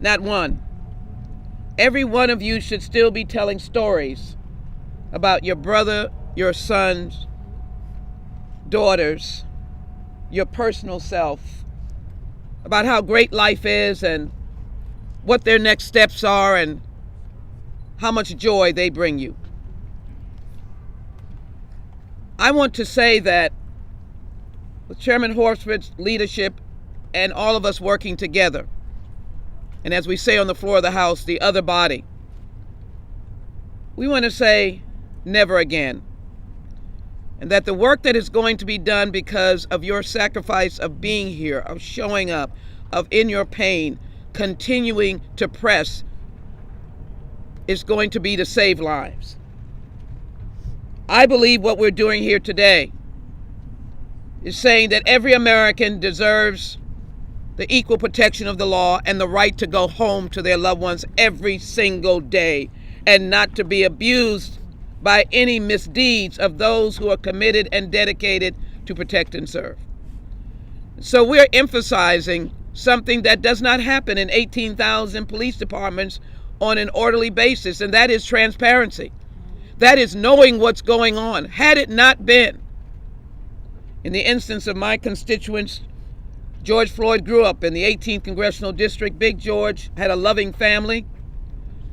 Not one. Every one of you should still be telling stories about your brother, your sons, daughters, your personal self, about how great life is and what their next steps are and how much joy they bring you. I want to say that with Chairman Horsford's leadership and all of us working together, and as we say on the floor of the House, the other body, we want to say never again. And that the work that is going to be done because of your sacrifice of being here, of showing up, of in your pain, continuing to press, is going to be to save lives. I believe what we're doing here today is saying that every American deserves the equal protection of the law and the right to go home to their loved ones every single day and not to be abused by any misdeeds of those who are committed and dedicated to protect and serve. So we're emphasizing something that does not happen in 18,000 police departments on an orderly basis, and that is transparency. That is knowing what's going on. Had it not been, in the instance of my constituents, George Floyd grew up in the 18th Congressional District. Big George had a loving family,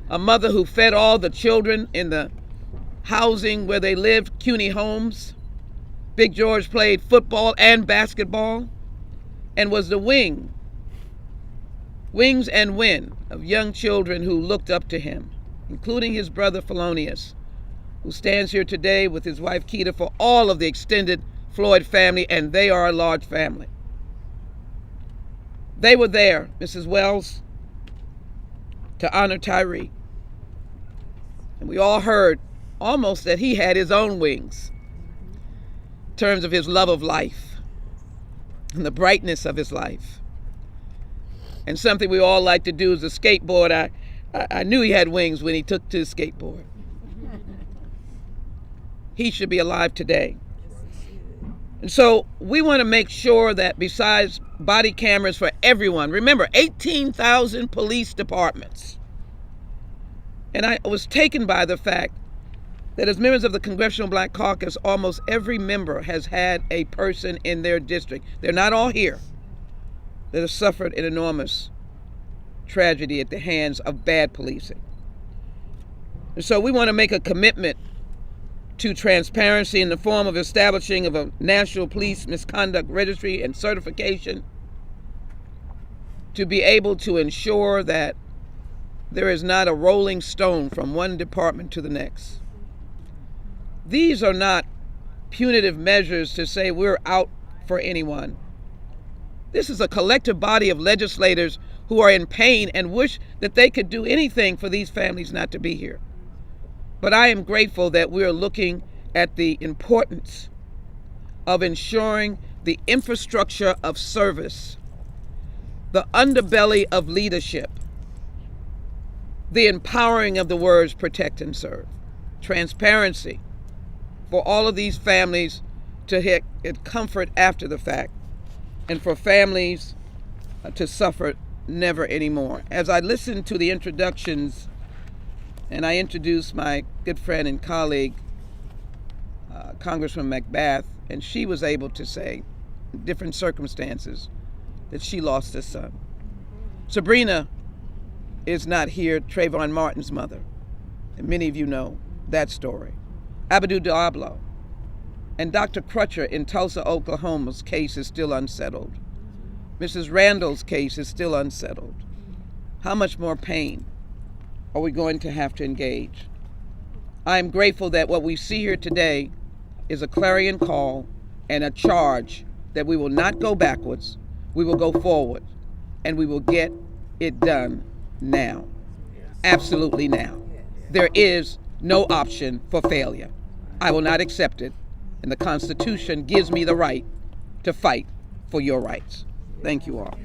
a mother who fed all the children in the housing where they lived, CUNY Homes. Big George played football and basketball and was the wings and win of young children who looked up to him, including his brother Felonious, who stands here today with his wife Keita for all of the extended Floyd family, and they are a large family. They were there, Mrs. Wells, to honor Tyree. And we all heard almost that he had his own wings in terms of his love of life and the brightness of his life. And something we all like to do is a skateboard. I knew he had wings when he took to his skateboard. He should be alive today. And so we want to make sure that besides body cameras for everyone, remember 18,000 police departments. And I was taken by the fact that as members of the Congressional Black Caucus, almost every member has had a person in their district, they're not all here, that have suffered an enormous tragedy at the hands of bad policing. And so we want to make a commitment to transparency in the form of establishing of a National Police Misconduct Registry and certification to be able to ensure that there is not a rolling stone from one department to the next. These are not punitive measures to say we're out for anyone. This is a collective body of legislators who are in pain and wish that they could do anything for these families not to be here. But I am grateful that we're looking at the importance of ensuring the infrastructure of service, the underbelly of leadership, the empowering of the words protect and serve, transparency for all of these families to get comfort after the fact, and for families to suffer never anymore. As I listened to the introductions, and I introduced my good friend and colleague, Congressman McBath, and she was able to say, in different circumstances, that she lost her son. Sabrina is not here, Trayvon Martin's mother, and many of you know that story. Abdou Diablo and Dr. Crutcher in Tulsa, Oklahoma's case is still unsettled. Mrs. Randall's case is still unsettled. How much more pain are we going to have to engage? I am grateful that what we see here today is a clarion call and a charge that we will not go backwards, we will go forward, and we will get it done now. Absolutely now. There is no option for failure. I will not accept it, and the Constitution gives me the right to fight for your rights. Thank you all.